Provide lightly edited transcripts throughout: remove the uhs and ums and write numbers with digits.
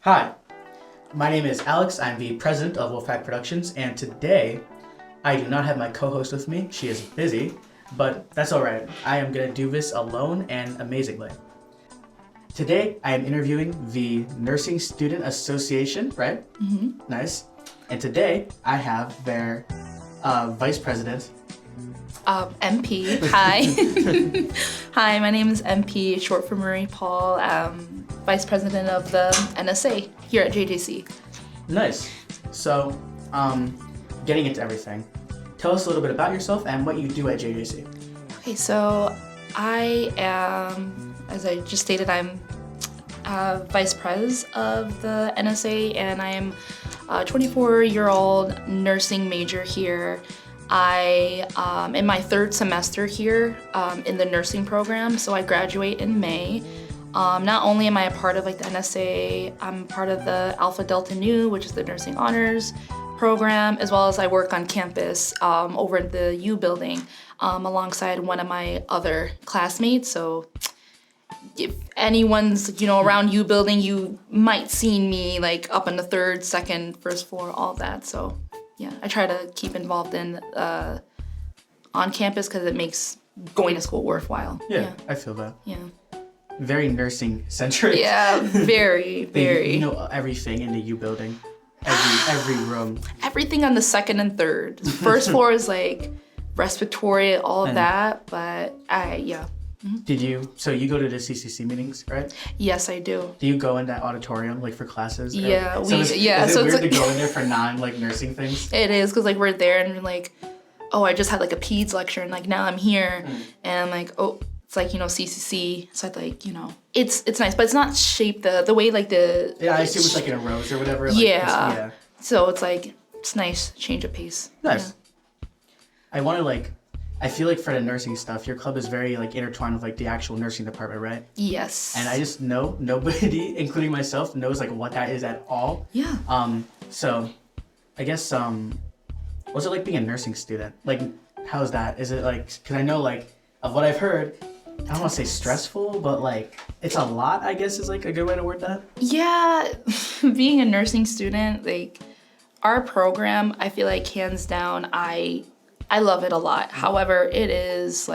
Hi, my name is Alex. I'm the president of Wolfpack Productions, and today I do not have my co-host with me. She is busy, but that's all right. I am going to do this alone and amazingly. Today, I am interviewing the Nursing Student Association, right? Mm-hmm. Nice. And today, I have their vice president. MP. Hi. Hi, my name is MP, short for Marie Paul, vice president of the NSA here at JJC. Nice. So, getting into everything, tell us a little bit about yourself and what you do at JJC. Okay, so I am, as I just stated, I'm vice pres of the NSA, and I'm a 24-year-old nursing major here. I am in my third semester here in the nursing program, so I graduate in May. Not only am I a part of the NSA, I'm part of the Alpha Delta Nu, which is the nursing honors program, as well as I work on campus over at the U building alongside one of my other classmates. So if anyone's around U building, you might see me up in the third, second, first floor, all that. So yeah, I try to keep involved in on campus because it makes going to school worthwhile. Yeah, I feel that. Yeah. Very nursing centric. Yeah, very, very. You know everything in the U building, every room. Everything on the second and third. First floor is respiratory, all of that, but yeah. Mm-hmm. So you go to the CCC meetings, right? Yes, I do. Do you go in that auditorium for classes? Yeah, is it weird to go in there for non-nursing things? It is, because we're there and we're oh, I just had a peds lecture and now I'm here and I'm oh, it's CCC. So it's nice, but it's not shaped the way the... Yeah, I assume it's in a rows or whatever. Yeah. So it's nice, change of pace. Nice. Yeah. I want to I feel for the nursing stuff, your club is very intertwined with the actual nursing department, right? Yes. And I just know nobody, including myself, knows what that is at all. Yeah. So I guess what's it like being a nursing student? How's that? Is it because I know of what I've heard, I don't want to say stressful, but it's a lot, I guess is a good way to word that. Yeah, being a nursing student, our program, I feel hands down, I love it a lot. However, it is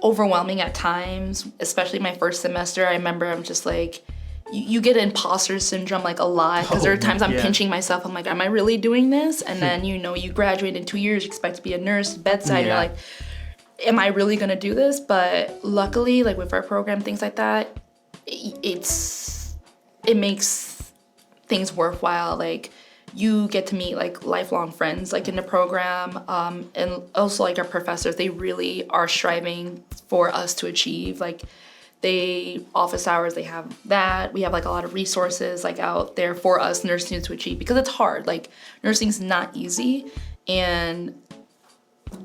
overwhelming at times, especially my first semester. I remember I'm just you get imposter syndrome a lot because there are times I'm pinching myself. I'm am I really doing this? And then you graduate in 2 years, you expect to be a nurse, bedside. Yeah. You're am I really gonna do this? But luckily, with our program, things like that, it makes things worthwhile. You get to meet lifelong friends in the program, and also our professors, they really are striving for us to achieve. They office hours, they have that. We have a lot of resources out there for us nurse students to achieve, because it's hard. Nursing's not easy, and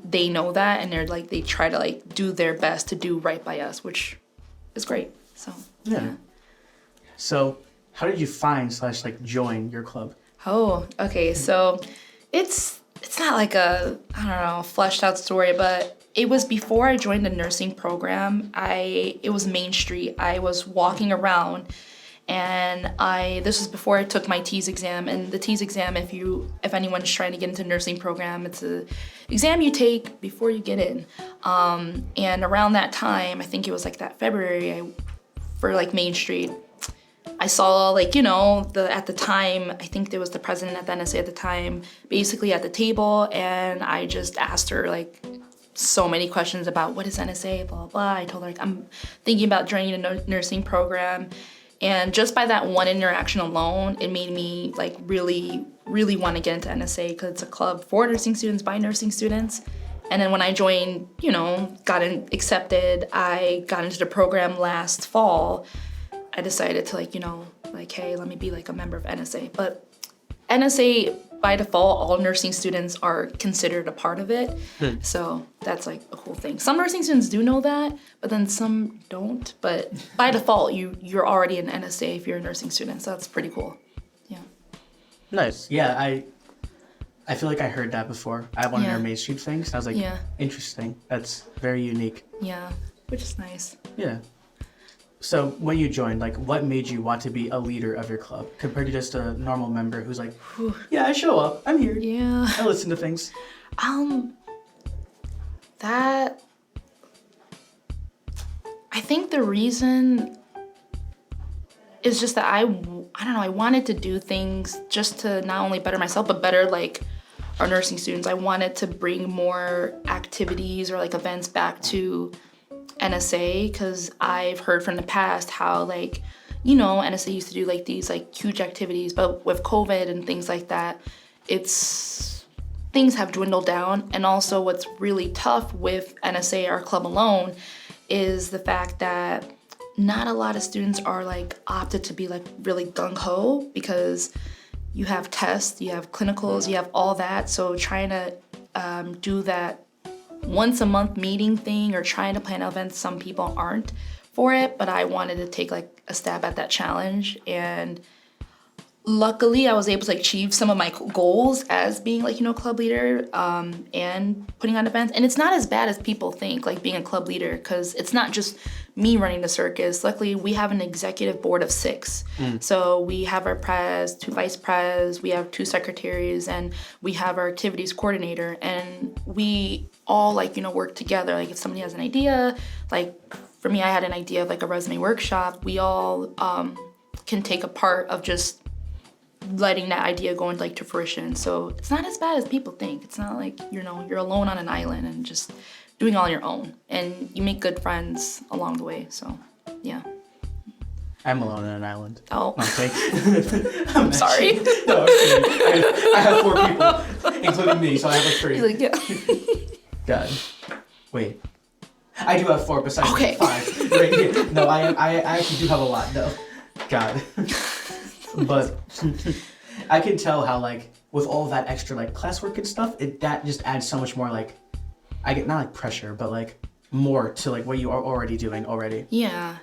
they know that, and they try to do their best to do right by us, which is great. So yeah. So how did you find / join your club? Oh, okay. So it's not a, I don't know, fleshed out story, but it was before I joined the nursing program. It was Main Street. I was walking around, and this was before I took my TEAS exam. And the TEAS exam, if anyone's trying to get into nursing program, it's a exam you take before you get in. And around that time, I think it was that February, for Main Street, I saw at the time, I think there was the president at the NSA at the time, basically at the table, and I just asked her so many questions about what is NSA, blah, blah, blah. I told her I'm thinking about joining a nursing program, and just by that one interaction alone, it made me really, really want to get into NSA, because it's a club for nursing students by nursing students. And then when I joined, got accepted, I got into the program last fall. I decided to hey, let me be a member of NSA. But NSA, by default, all nursing students are considered a part of it. So that's a cool thing. Some nursing students do know that, but then some don't. But by default, you're already an NSA if you're a nursing student. So that's pretty cool. Yeah. Nice. Yeah, I feel I heard that before. I have one of their Main Street things. And I was interesting. That's very unique. Yeah, which is nice. Yeah. So when you joined, like, what made you want to be a leader of your club compared to just a normal member who's like, yeah, I show up, I'm here, Yeah. I listen to things. That, I think the reason is just that I don't know, I wanted to do things just to not only better myself, but better like our nursing students. I wanted to bring more activities or like events back to NSA, because I've heard from the past how like, you know, NSA used to do like these like huge activities, but with COVID and things like that, things have dwindled down. And also what's really tough with NSA, our club alone, is the fact that not a lot of students are like opted to be like really gung-ho, because you have tests, you have clinicals, you have all that. So trying to do that once a month meeting thing or trying to plan events, some people aren't for it, but I wanted to take like a stab at that challenge. And luckily I was able to like achieve some of my goals as being like, you know, club leader and putting on events. And it's not as bad as people think, like being a club leader, because it's not just me running the circus. Luckily we have an executive board of 6. So we have our pres, 2 vice pres, we have 2 secretaries, and we have our activities coordinator, and we all like, you know, work together. Like if somebody has an idea, like for me, I had an idea of like a resume workshop, we all can take a part of just letting that idea go into like to fruition. So it's not as bad as people think. It's not like, you know, you're alone on an island and just doing all on your own, and you make good friends along the way. So yeah. I'm alone on an island. Oh. I'm sorry. No, I'm kidding. I have 4 people, including me, so I have like 3. You're like, yeah. God. Wait. I do have 4 besides Okay. 5 right here. No, I actually do have a lot though. God. But I can tell how like with all that extra like classwork and stuff, that just adds so much more like, I get not like pressure, but like more to like what you are already doing already. Yeah.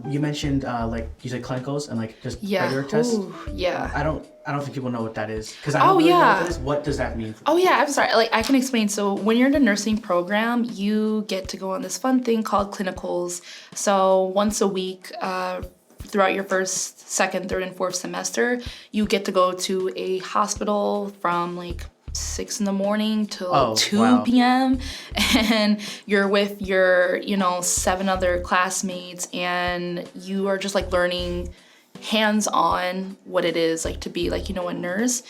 You mentioned like you said clinicals and like just Yeah. regular tests. Ooh, yeah. I don't think people know what that is, because I don't really know what that is. What does that mean? Oh yeah, I'm sorry. Like I can explain. So when you're in the nursing program, you get to go on this fun thing called clinicals. So once a week, throughout your first, second, third, and fourth semester, you get to go to a hospital from like 6 a.m. till 2 p.m. and you're with your, you know, 7 other classmates, and you are just like learning hands-on what it is like to be like, you know, a nurse.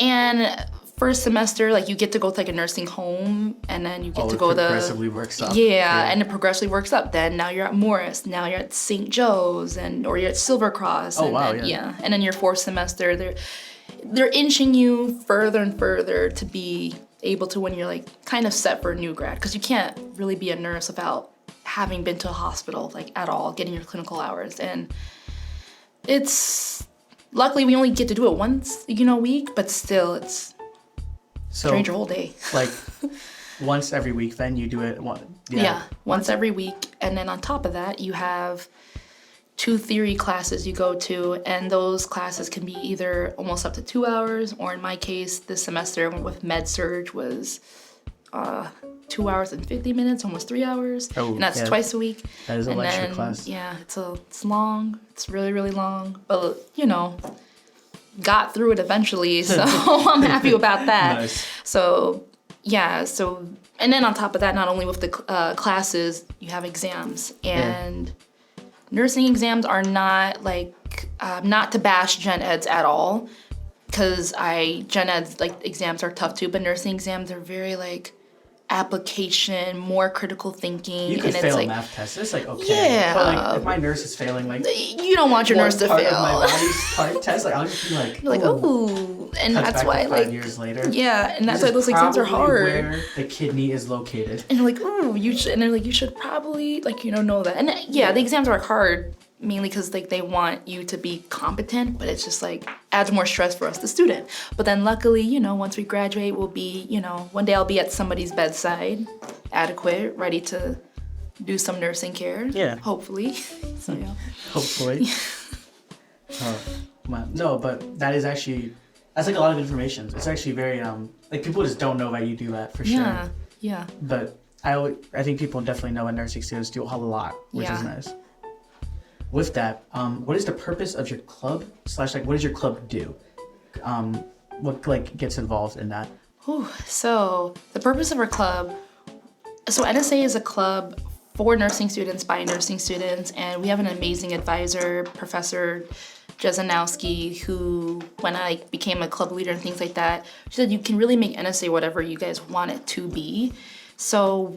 And first semester, like you get to go to like a nursing home, and then you get to go to progressively works up. Yeah, and it progressively works up. Then now you're at Morris, now you're at St. Joe's, or you're at Silver Cross. Oh, and wow, then, yeah. And then your fourth semester, they're inching you further and further to be able to, when you're like kind of set for a new grad, because you can't really be a nurse without having been to a hospital like at all, getting your clinical hours. And it's luckily we only get to do it once, you know, a week, but still it's change your whole day. Like once every week, then you do it once every week. And then on top of that, you have 2 theory classes you go to, and those classes can be either almost up to 2 hours, or in my case, this semester with med surg was 2 hours and 50 minutes, almost 3 hours. Oh, and that's twice a week. That is a lecture class. Yeah, it's long. It's really, really long. But, you know, got through it eventually, so I'm happy about that. Nice. So, yeah, and then on top of that, not only with the classes, you have exams. And nursing exams are not like, not to bash gen eds at all, because gen eds, like, exams are tough too, but nursing exams are very, like, application, more critical thinking. You could and fail it's a like, math test. It's like, okay. Yeah. But like, if my nurse is failing, like, you don't want your nurse to part fail. of my body's part test, like, I'll just be like, You're like, ooh. And Cuts that's back why, to like, 5 years later. Yeah, and that's This why is those exams are probably hard. where the kidney is located. And you're like, ooh, you should, and they're like, you should probably, like, you know that. And yeah, the exams are hard, mainly because like they want you to be competent, but it's just like adds more stress for us, the student. But then luckily, you know, once we graduate, we'll be, you know, one day I'll be at somebody's bedside, adequate, ready to do some nursing care. Yeah. Hopefully. So yeah. Hopefully. Oh, wow. No, but that's like a lot of information. It's actually very like people just don't know that you do that for sure. Yeah. But I think people definitely know what nursing students do a lot, which is nice. with that, what is the purpose of your club / like what does your club do? What like gets involved in that? So the purpose of our club, so NSA is a club for nursing students by nursing students, and we have an amazing advisor, Professor Jezanowski, who when I became a club leader and things like that, she said you can really make NSA whatever you guys want it to be. So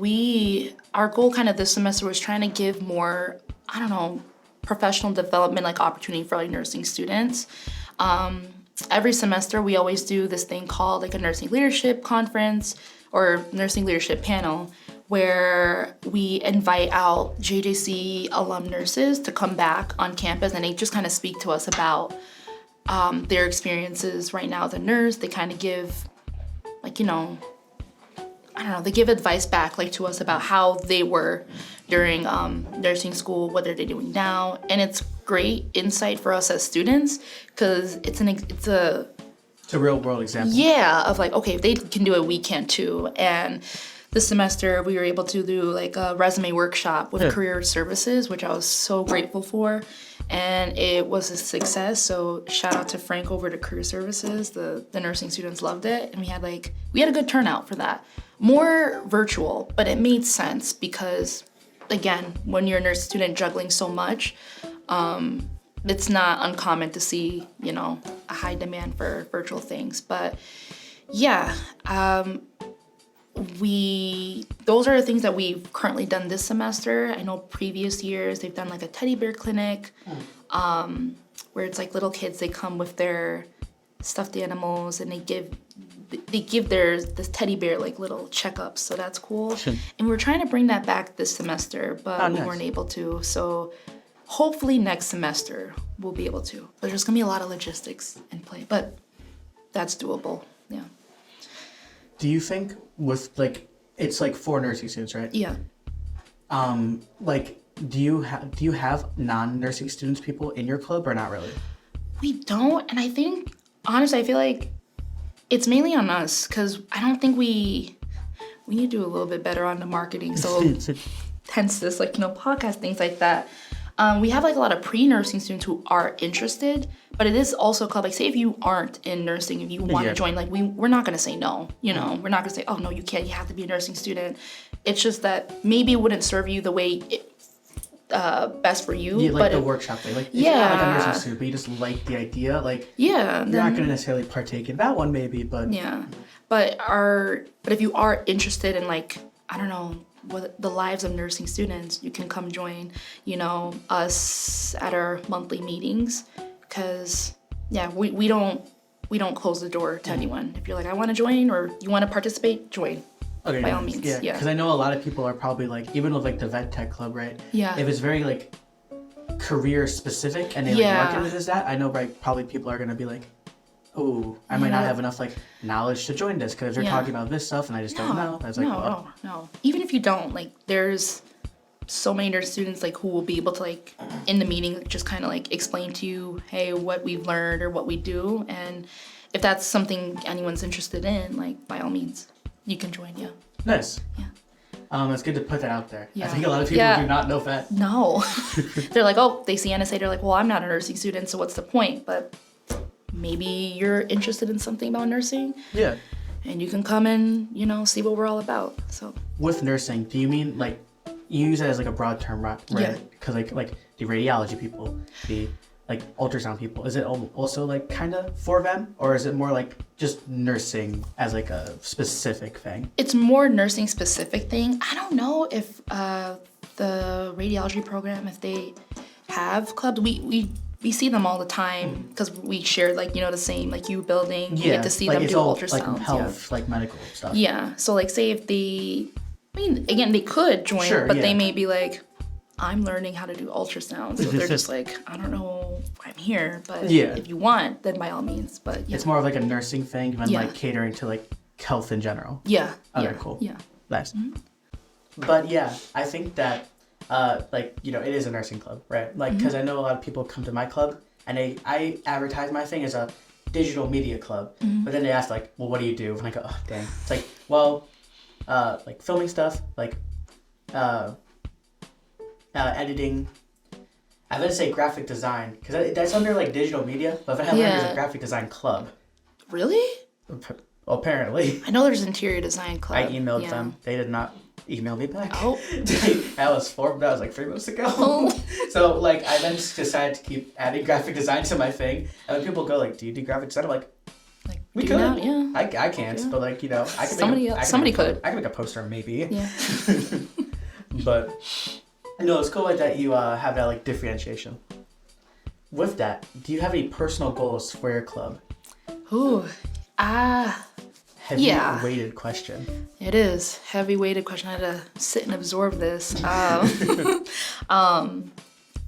our goal kind of this semester was trying to give more, I don't know, professional development like opportunity for like nursing students. Every semester we always do this thing called like a nursing leadership conference or nursing leadership panel where we invite out JJC alum nurses to come back on campus and they just kind of speak to us about their experiences right now as a nurse. They kind of give like, they give advice back like to us about how they were during nursing school, what are they doing now, and it's great insight for us as students because it's a real world example. Yeah, of like, okay, if they can do it, we can too. And this semester we were able to do like a resume workshop with career services, which I was so grateful for, and it was a success. So shout out to Frank over to career services. The nursing students loved it, and we had a good turnout for that. More virtual, but it made sense because again, when you're a nurse student juggling so much, it's not uncommon to see, a high demand for virtual things. But yeah, those are the things that we've currently done this semester. I know previous years they've done like a teddy bear clinic, where it's like little kids, they come with their stuffed animals and they give this teddy bear like little checkups, so that's cool. And we're trying to bring that back this semester, but we weren't able to. So hopefully next semester we'll be able to. But there's gonna be a lot of logistics in play, but that's doable. Yeah. Do you think with it's like for nursing students, right? Yeah. Do you have non-nursing students people in your club or not really? We don't, and I think honestly I feel like it's mainly on us because I don't think we need to do a little bit better on the marketing. So hence this podcast, things like that. We have like a lot of pre-nursing students who are interested, but it is also a club. Like say if you aren't in nursing, if you want to join, we're not gonna say no. We're not gonna say, oh no, you can't. You have to be a nursing student. It's just that maybe it wouldn't serve you the way best for you. Yeah, but the workshop thing. If you're not like a nursing student, but you just like the idea, you're not gonna necessarily partake in that one, maybe. But but if you are interested in I don't know, what the lives of nursing students, you can come join, us at our monthly meetings, because we don't close the door to anyone. If you're like, I want to join or you want to participate, join. Okay, by all means. Yeah, because I know a lot of people are probably even with the vet tech club, right? Yeah. If it's very career specific and they market it as that, I know probably people are gonna be like, oh, I might not have enough knowledge to join this because they're talking about this stuff and I just don't know. That's no. Even if you don't, there's so many nurse students who will be able to in the meeting just kind of explain to you, hey, what we've learned or what we do, and if that's something anyone's interested in, by all means, you can join. Yeah. Nice. Yeah. It's good to put that out there. Yeah. I think a lot of people do not know that. No. They're like, oh, they see NSA, they're like, well, I'm not a nursing student, so what's the point? But maybe you're interested in something about nursing. Yeah. And you can come and, see what we're all about. So. With nursing, do you mean you use it as a broad term, right? Yeah. Because the radiology people, the ultrasound people, is it also kind of for them, or is it more just nursing as a specific thing? It's more nursing specific thing. I don't know if the radiology program, if they have clubs. We see them all the time because we share the same U building. You get to see them do ultrasounds. Health, medical stuff. Yeah. So say if again, they could join, but they may be I'm learning how to do ultrasound. So they're just I don't know why I'm here, but if you want, then by all means. But it's more of a nursing thing than catering to health in general. Yeah. Okay, cool. Yeah. Nice. Mm-hmm. But yeah, I think that it is a nursing club, right? Because I know a lot of people come to my club and I advertise my thing as a digital media club, but then they ask well, what do you do? And I go, oh dang. It's filming stuff, editing, I would say graphic design, because that's under like digital media, but if I have there's a graphic design club. Really? Apparently. I know there's interior design club. I emailed them. They did not email me back. Oh. That was 3 months ago. Oh. So like I then decided to keep adding graphic design to my thing. And when people go like, do you do graphic design? I'm like we could. Now, yeah. I can't, but like, you know, I could somebody could. I could make a poster maybe. Yeah. But no, it's cool like that you have that like differentiation. With that, do you have any personal goals for your club? Ooh. Heavy weighted question. It is. Heavy weighted question. I had to sit and absorb this. I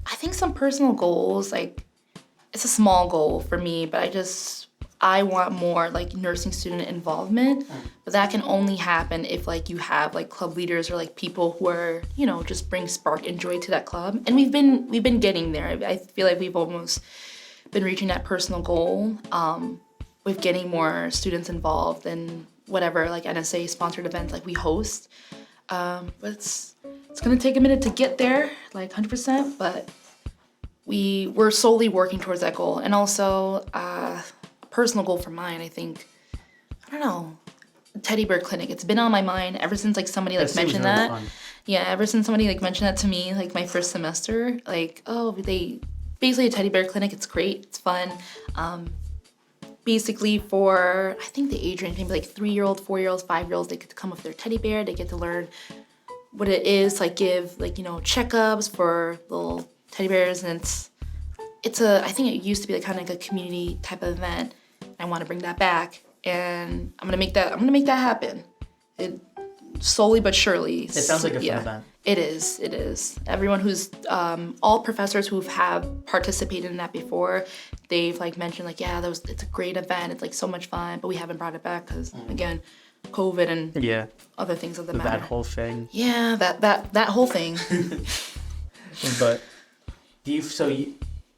think some personal goals, like it's a small goal for me, but I want more like nursing student involvement, but that can only happen if like you have like club leaders or like people who are, you know, just bring spark and joy to that club. And we've been getting there. I feel like we've almost been reaching that personal goal with getting more students involved in whatever like NSA sponsored events like we host. But it's gonna take a minute to get there, like 100%, but we're slowly working towards that goal. And also personal goal for mine, I think, I don't know, teddy bear clinic. It's been on my mind ever since like somebody like mentioned that. Fun. Yeah, ever since somebody like mentioned that to me like my first semester, like, oh, they basically a teddy bear clinic. It's great, it's fun. Basically for I think the age range maybe like 3-year-old, 4-year-olds, 5-year-olds, they get to come with their teddy bear. They get to learn what it is, like give like, you know, checkups for little teddy bears, and I think it used to be like kind of like a community type of event. I want to bring that back, and I'm gonna make that happen. It slowly but surely. It sounds like a fun event. It is. Everyone who's all professors who have participated in that before, they've like mentioned like, yeah, it's a great event. It's like so much fun, but we haven't brought it back because again, COVID and other things of the matter. That whole thing. Yeah, that whole thing. But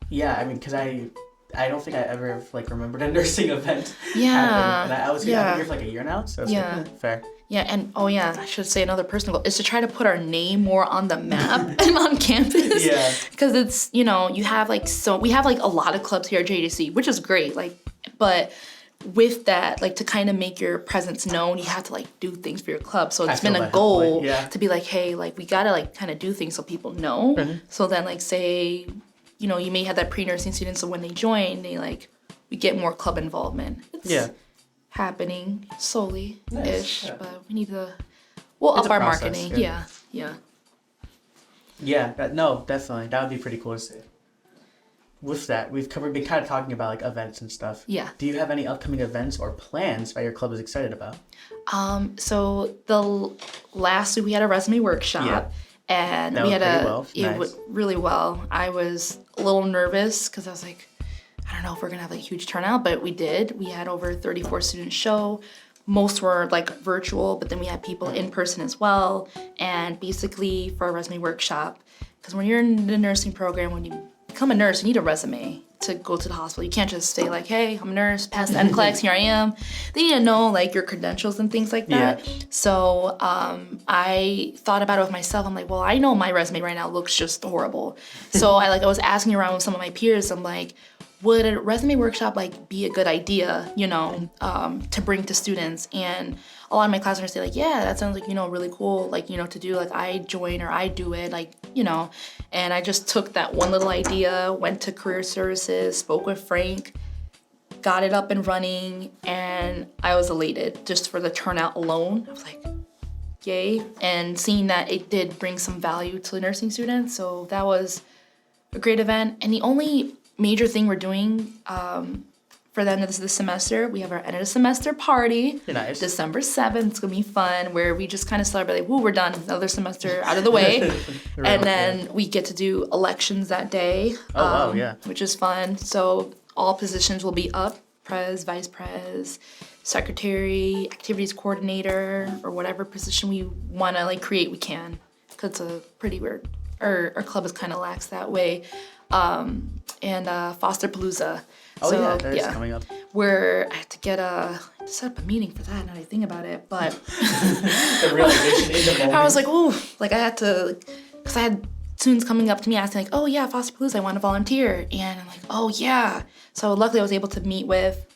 yeah, I mean, because I don't think I ever like remembered a nursing event. Yeah. And I was here for like a year now, so it's like, fair. Yeah, and I should say another personal goal is to try to put our name more on the map and on campus. Yeah. Because it's, you know, we have like a lot of clubs here at JJC, which is great. Like, but with that, like to kind of make your presence known, you have to like do things for your club. So it's been a goal to be like, hey, like we gotta like kind of do things so people know. Mm-hmm. So then like say, you know, you may have that pre-nursing student, so when they join, we get more club involvement. It's happening slowly-ish, but we'll up our marketing. Yeah. No, definitely. That would be pretty cool to see. With that, we've been kind of talking about like events and stuff. Yeah. Do you have any upcoming events or plans that your club is excited about? So the last week we had a resume workshop. Yeah. And we had it went really well. I was a little nervous because I was like, I don't know if we're gonna have like a huge turnout, but we did. We had over 34 students show. Most were like virtual, but then we had people in person as well. And basically for a resume workshop, because when you're in the nursing program, when you become a nurse, you need a resume to go to the hospital. You can't just say like, hey, I'm a nurse, pass the NCLEX, here I am. They need to know like your credentials and things like that. Yeah. So I thought about it with myself. I'm like, well, I know my resume right now looks just horrible. So I was asking around with some of my peers. I'm like, would a resume workshop like be a good idea, you know, to bring to students? And a lot of my classmates say like, yeah, that sounds like, you know, really cool, like, you know, to do, like I join or I do it, like, you know. And I just took that one little idea, went to career services, spoke with Frank, got it up and running, and I was elated just for the turnout alone. I was like, yay. And seeing that it did bring some value to the nursing students, so that was a great event. And the only major thing we're doing for the end of this semester, we have our end of the semester party. Nice. December 7th. It's gonna be fun, where we just kind of celebrate like, woo, we're done, another semester out of the way. And then we get to do elections that day. Which is fun. So all positions will be up: pres, vice pres, secretary, activities coordinator, or whatever position we want to like create, we can. Cause it's a pretty weird, our club is kind of lax that way. And Foster Palooza. That's coming up. Where I had to set up a meeting for that, now that I think about it, but the realization in the moment. I was like, ooh, like I had to, because I had students coming up to me asking like, oh yeah, Fosterpalooza, I want to volunteer. And I'm like, oh yeah. So luckily I was able to meet with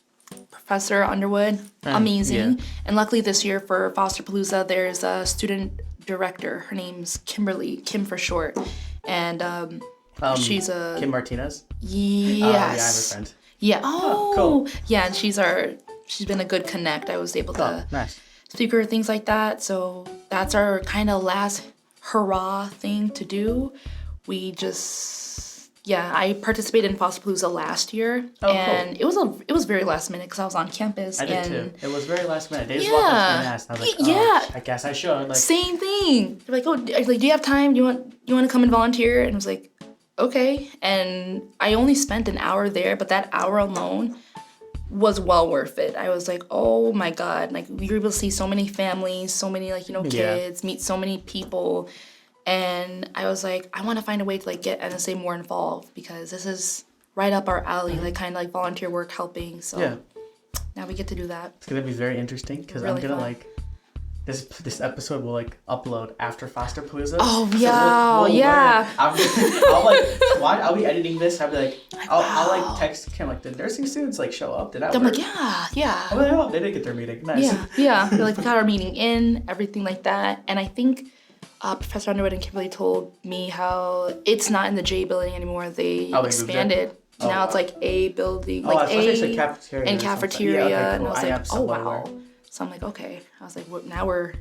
Professor Underwood, amazing. Yeah. And luckily this year for Fosterpalooza, there's a student director. Her name's Kimberly, Kim for short. And she's a... Kim Martinez? Yes. Yeah, I have a friend. Yeah. Oh, cool. Yeah, and she's been a good connect. I was able to nice. speak her, things like that. So that's our kind of last hurrah thing to do. We just, I participated in Fosterpalooza last year, and cool. it was very last minute because I was on campus. I did too. It was very last minute. They just walked up to me and asked, and I was like, I guess I should. Like, same thing. They're like, do you have time? Do you want to come and volunteer? And I was like, okay. And I only spent an hour there, but that hour alone was well worth it. I was like, oh my God, like we were able to see so many families, so many kids, meet so many people. And I was like, I want to find a way to like get NSA more involved because this is right up our alley, like kind of like volunteer work helping. So now we get to do that. It's going to be very interesting because really I'm going to like, this episode will like upload after Fosterpalooza. Oh yeah, we'll yeah. I'll be editing this. I'll be like, I'll like text Kim like, did nursing students like show up? Did that work? I'm like, yeah. I'm like, oh, they did get their meeting. Nice. Yeah. They're like, we got our meeting in, everything like that. And I think Professor Underwood and Kimberly told me how it's not in the J building anymore. They expanded. Now it's like a building, like a cafeteria and cafeteria. Yeah, okay, And cool. I was like, oh wow. Aware. So I'm like, okay. I was like, now we're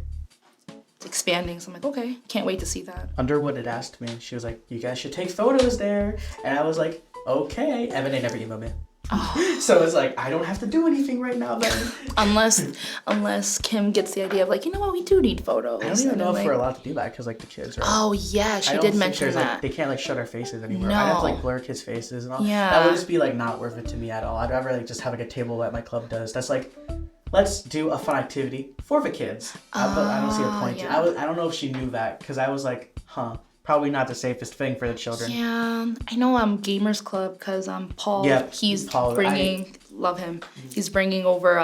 expanding. So I'm like, okay, can't wait to see that. Underwood had asked me, she was like, you guys should take photos there. And I was like, okay. Evan ain't never emailed me. Oh. So it's like, I don't have to do anything right now then. unless Kim gets the idea of like, you know what, we do need photos. I don't even know if we're allowed to do that because like the kids are. Oh yeah, she did mention that. Like, they can't like show their faces anymore. No. I'd have to like blur kids' faces and all. Yeah. That would just be like not worth it to me at all. I'd rather like just have like a table that my club does. That's like, let's do a fun activity for the kids. But I don't see a point. Yeah. I don't know if she knew that because I was like, probably not the safest thing for the children. Yeah, I know Gamers Club because Paul. Yep, he's bringing. Love him. He's bringing over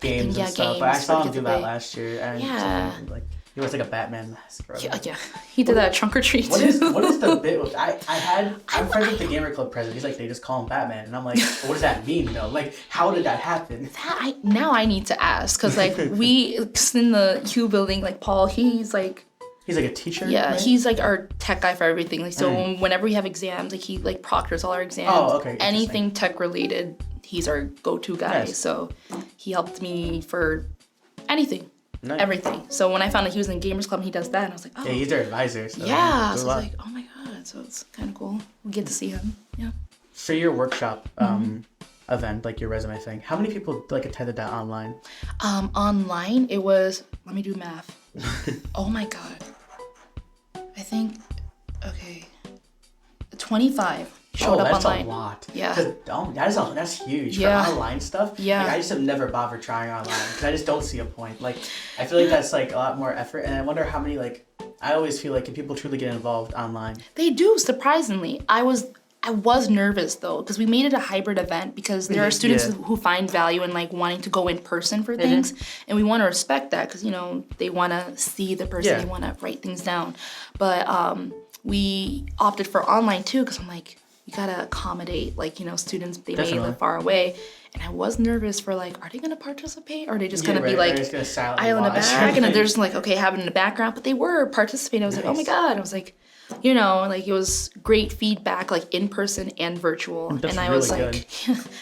games and stuff. But I saw him do that last year. And like he was like a Batman mask. Yeah. He did that trunk or treat. What is the bit with I'm friends with the Gamer Club president. He's like, they just call him Batman, and I'm like, what does that mean though? Like, how did that happen? Now I need to ask because like we in the Q building, like Paul, he's like a teacher. Yeah, right? He's like our tech guy for everything. Like so, whenever we have exams, like he like proctors all our exams. Oh, okay. Anything tech related, he's our go-to guy. Nice. So he helped me for anything. Nice. Everything. So when I found out he was in Gamers Club and he does that, and I was like, oh. Yeah, he's their advisor. So yeah. So I was like, oh my God. So it's kind of cool. We get to see him. Yeah. For your workshop event, like your resume thing, how many people like attended that online? Online, it was, let me do math. Oh my God. I think, 25 showed up online. That's a lot. Yeah. That's huge. Yeah. For online stuff. Yeah. Like, I just have never bothered trying online because I just don't see a point. Like, I feel like that's like a lot more effort, and I wonder how many like. I always feel like if people truly get involved online. They do, surprisingly. I was nervous though because we made it a hybrid event because there are students who find value in like wanting to go in person for things, and we want to respect that because they want to see the person, they want to write things down, but we opted for online too because I'm like, you gotta accommodate like students, they may live far away, and I was nervous for like, are they gonna participate or are they just gonna be like idle in the back and then they're just like have it in the background, but they were participating. I was like, oh my God. I was like, like it was great feedback, like in person and virtual. That's and I really was like,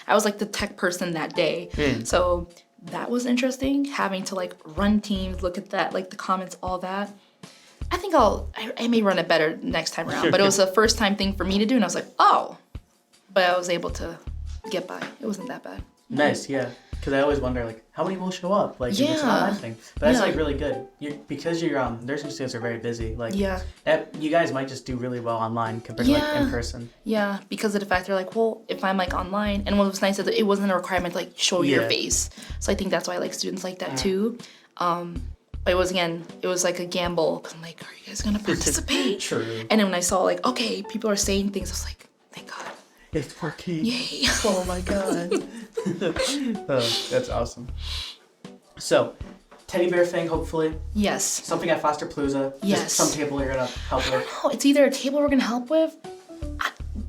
I was like the tech person that day. So that was interesting, having to like run teams, look at that, like the comments, all that. I think I may run it better next time around, but it was a first time thing for me to do. And I was like, oh, but I was able to get by. It wasn't that bad. Nice, yeah. Because I always wonder, like, how many will show up? Like, it's an online thing. But that's, like, really good. Because your nursing students are very busy. Like, that you guys might just do really well online compared to, like, in person. Yeah, because of the fact they're like, well, if I'm, like, online, and what was nice is that it wasn't a requirement to, like, show your face. So I think that's why, like, students like that, too. But it was, like, a gamble. Because I'm like, are you guys going to participate? True. And then when I saw, like, okay, people are saying things, I was like, thank God. It's working. Yay. Oh my God. Oh, that's awesome. So, teddy bear thing, hopefully. Yes. Something at Foster Palooza. Yes. Just some table you're gonna help with. No, it's either a table we're gonna help with.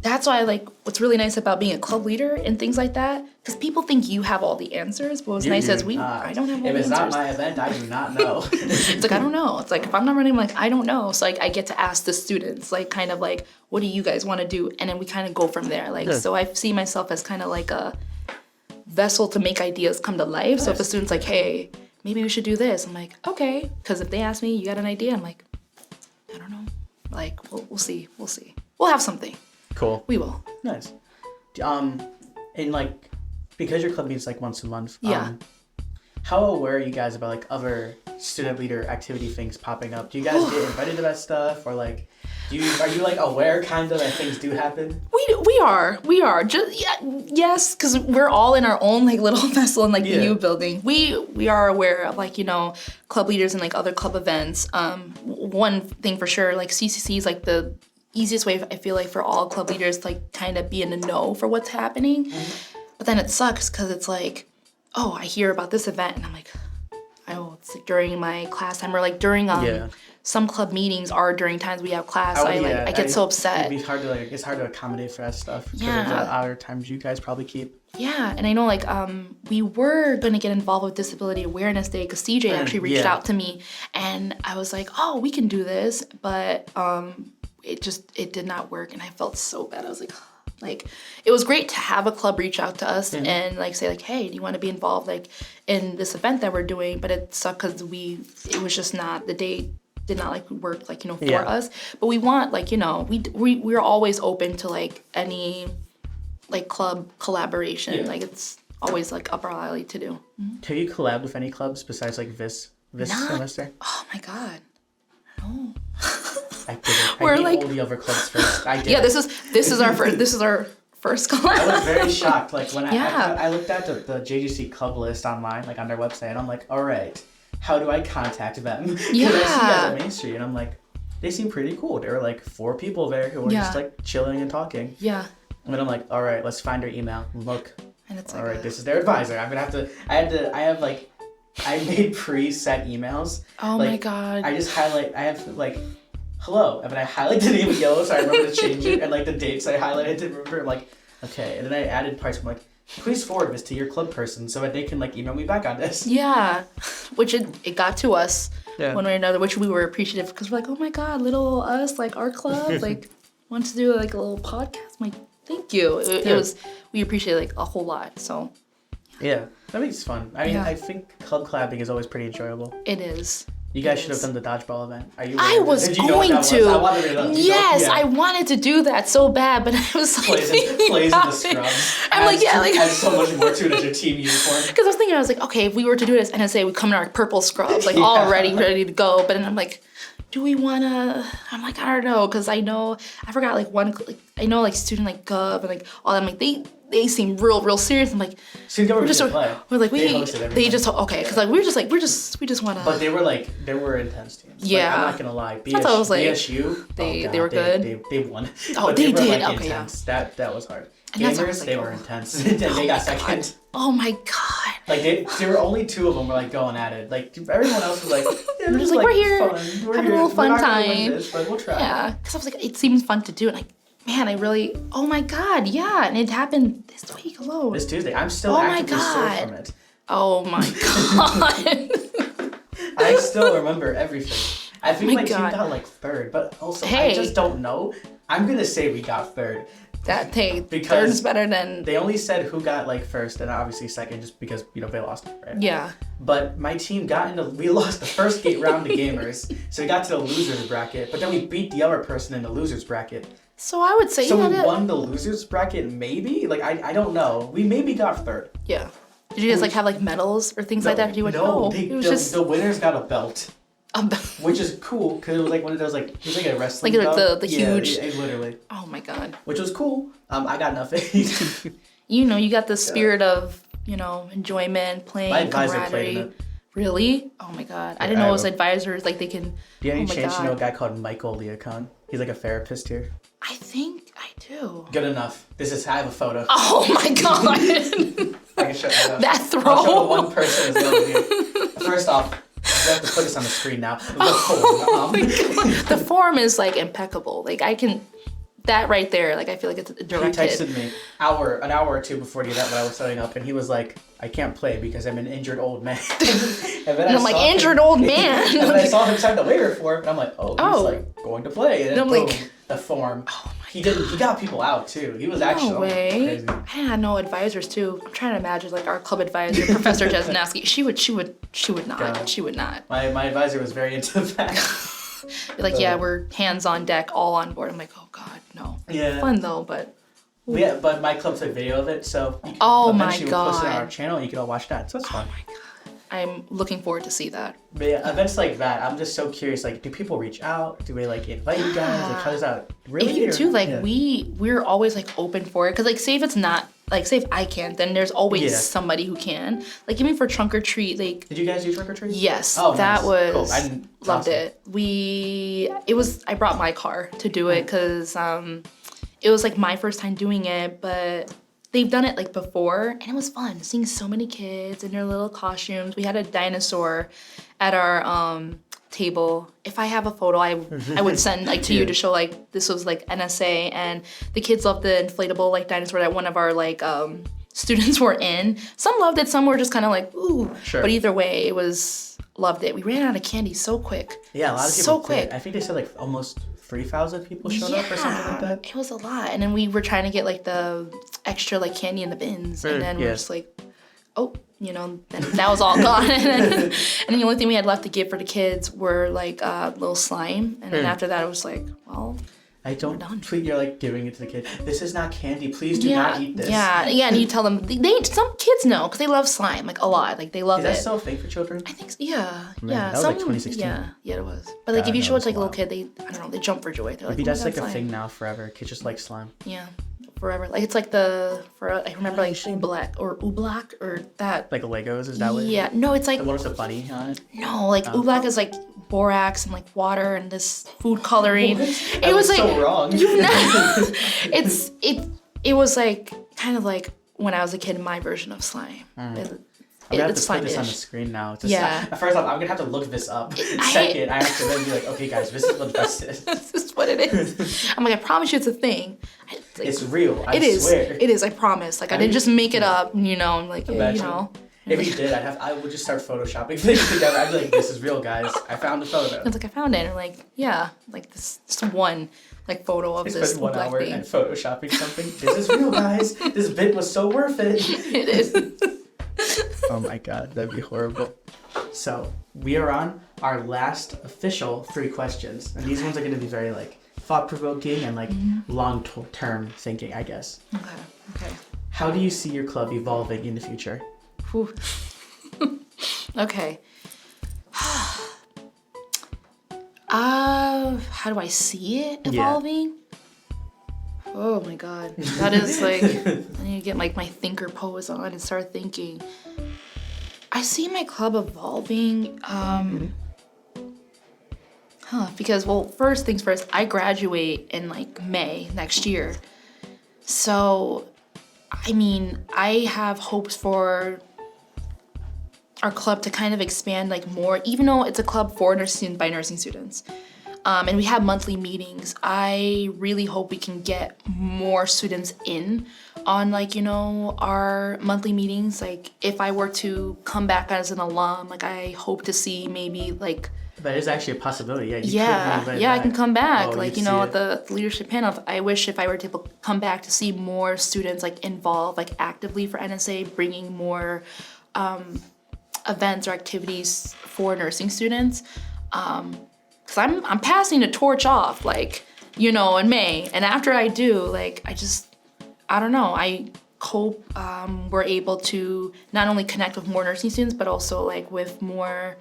That's why what's really nice about being a club leader and things like that, because people think you have all the answers, but what's nice is I don't have all the answers. If it's not my event, I do not know. It's like, I don't know. It's like, if I'm not running, I'm like, I don't know. So I get to ask the students, kind of what do you guys want to do? And then we kind of go from there. So I see myself as kind of like a vessel to make ideas come to life. Nice. So if a student's like, hey, maybe we should do this, I'm like, okay. Because if they ask me, you got an idea? I'm like, I don't know. We'll see. We'll have something. Cool. We will. Nice. And because your club meets once a month. Yeah. How aware are you guys about other student leader activity things popping up? Do you guys get invited to that stuff, or are you aware kind of that things do happen? We are. Yes, because we're all in our own little vessel in the U building. We are aware of club leaders and other club events. One thing for sure, CCC is the easiest way I feel for all club leaders to kind of be in the know for what's happening. Mm-hmm. But then it sucks because it's oh, I hear about this event and I'm like, oh, it's during my class time, or during some club meetings are during times we have class. I get so upset. It's hard to accommodate for that stuff. Yeah. The other times you guys probably keep. Yeah, and I know we were gonna get involved with Disability Awareness Day because CJ actually reached out to me, and I was like, oh, we can do this, but it did not work, and I felt so bad. I was like, it was great to have a club reach out to us and say hey, do you want to be involved in this event that we're doing? But it sucked because it was just not, the day did not work for us. But we want we're always open to any club collaboration. Yeah. It's always up our alley to do. Mm-hmm. Have you collabed with any clubs besides this semester? Oh my god, no. I did all the other clubs first. I did. Yeah, this is our first. This is our first collab. I was very shocked. When I looked at the JGC club list online, on their website, and I'm like, all right, how do I contact them? Yeah. I see you guys at Main Street, and I'm like, they seem pretty cool. There were 4 people there who were just chilling and talking. Yeah. And then I'm like, all right, let's find their email. Look. And it's all right, this is their advisor. I'm gonna have to. I made preset emails. Oh my god. I just highlight. I have hello, and then I highlight the name in yellow so I remember to change it, and the dates I highlighted to remember. I'm okay, and then I added parts. I'm please forward this to your club person so that they can email me back on this. Yeah, which it got to us one way or another, which we were appreciative because we're oh my god, little us, our club wants to do a little podcast. I'm thank you. It was, we appreciate a whole lot. So yeah, that makes it fun. I mean, I think club collabing is always pretty enjoyable. It is. You guys should have done the dodgeball event. Are you? I was going to. I wanted to know. Yes, I wanted to do that so bad, but I was plays in the scrubs. I'm adds so much more to it as your team uniform. Because I was thinking, okay, if we were to do this, and I say we come in our purple scrubs, all ready to go, but then I'm do we wanna? I'm I don't know, because I forgot one, I know student Gov and all that. They seem real serious. I'm we're just play. We're they just okay, because we just wanna. But they were intense teams. I'm not gonna lie. BSU, they were good. They won. Oh, but they did. Were okay, intense. yeah. That was hard. And Gamers, they were intense, and they got second. Oh my god. There were only 2 of them were going at it. Everyone else was we're just we're here, we're having a little fun time. This, but we'll try. Yeah, because I was it seems fun to do, and man, I really, oh my god, yeah, and it happened this week alone. This Tuesday. I'm still actively sore from it. Oh my god. I still remember everything. I think my team got 3rd, but also I just don't know. I'm gonna say we got 3rd. Because third's better than. They only said who got 1st and obviously 2nd just because they lost, right? Yeah. But my team we lost the first round to Gamers, so we got to the losers bracket. But then we beat the other person in the losers bracket. So I would say. So we won the losers bracket, maybe. I don't know. We maybe got 3rd. Yeah. Did you guys have medals or things like that? Or you went, the winners got a belt. Which is cool because it was one of those it was a wrestling belt. The huge. Literally. Oh my god. Which was cool. I got nothing. You got the spirit of enjoyment, playing, my advisor camaraderie. Played in it. Really? Oh my god. I didn't know it was advisors they can. Do you have any chance you know a guy called Michael Leacon? He's a therapist here. I think I do. Good enough. I have a photo. Oh my god. I can show you that throw. I'll show one person as well here. First off, have to put this on the screen now. The form is like impeccable. Like I can, that right there, like I feel like it's a direct hit. He texted me an hour or two before the event when I was setting up, and he was like, I can't play because I'm an injured old man. and I'm like, injured old man? And then I saw him sign the waiver for it, and I'm like, he's like going to play. And then boom, the form. He got people out too. He was actually crazy. I had no advisors too. I'm trying to imagine like our club advisor, Professor Jesnowski. She would not. God. She would not. My advisor was very into that. Be like, yeah, we're hands on deck, all on board. I'm like, oh God, no. Yeah. Fun though, but. Yeah, but my club took video of it, so you can eventually we'll post it on our channel and you can all watch that. So it's fun. Oh my God. I'm looking forward to see that. But yeah, events like that, I'm just so curious, like, do people reach out? Do we like invite you guys? Like, how does that really? If you do, like, we're always like open for it. Cause like say if it's not, like say if I can't, then there's always somebody who can. Like even for trunk or treat, like. Did you guys do trunk or treat? Yes. Oh, that nice. was, cool. loved it. I brought my car to do it cause it was like my first time doing it, but they've done it like before, and it was fun seeing so many kids in their little costumes. We had a dinosaur at our table. If I have a photo, I would send like to you to show like this was like NSA, and the kids loved the inflatable like dinosaur that one of our like students were in. Some loved it, some were just kind of like ooh. Sure. But either way, loved it. We ran out of candy so quick. Yeah, a lot of people. So quick. I think they said like almost 3,000 people showed up or something like that. It was a lot. And then we were trying to get like the extra like candy in the bins. And then we were just like, then that was all gone. and the only thing we had left to give for the kids were like little slime. And then after that it was like, well, I don't tweet. You're like giving it to the kid. This is not candy. Please do not eat this. Yeah. And you tell them some kids know because they love slime like a lot. Like they love it. Is that still a thing for children? I think so. Yeah. Man, that was like 2016. Yeah, it was. But like if you show it to like a little kid, they jump for joy. They're like, maybe that's like slime. a thing now forever. Kids just like slime. Yeah. Forever. Like it's like I remember like Ooblack or that. Like Legos, is that what? Yeah. No, it's like. The one with the bunny on it? No, like Ooblack is like borax and like water and this food coloring. It was like so wrong. It was like kind of like when I was a kid, my version of slime. I'm gonna have to put this on the screen now. First off, I'm gonna have to look this up. Second, I have to then be like, okay, guys, this is what this is. This is what it is. I'm like, I promise you, it's a thing. It's real. I swear. It is. I promise. Like I didn't just make it up. I'm like, If you did, I would just start photoshopping things together. I'd be like, this is real, guys. I found the photo. It's like I found it, and like, yeah, like this one like photo of this. Spent 1 hour and photoshopping something. This is real, guys. This bit was so worth it. It is. Oh my God, that'd be horrible. So we are on our last official 3 questions, and these ones are going to be very like thought-provoking and like long-term thinking, I guess. Okay. How do you see your club evolving in the future? Okay. How do I see it evolving? Oh my God, that is like I need to get like my thinker pose on and start thinking. I see my club evolving. Because first things first, I graduate in like May next year, so I mean I have hopes for our club to kind of expand like more, even though it's a club for nursing by nursing students. And we have monthly meetings. I really hope we can get more students in on like, our monthly meetings. Like if I were to come back as an alum, like I hope to see maybe like. That is actually a possibility. I can come back. At the leadership panel, I wish if I were to come back to see more students like involved, like actively for NSA, bringing more events or activities for nursing students. Cause I'm passing the torch off, like, in May. And after I do, like, I don't know. I hope we're able to not only connect with more nursing students, but also like with more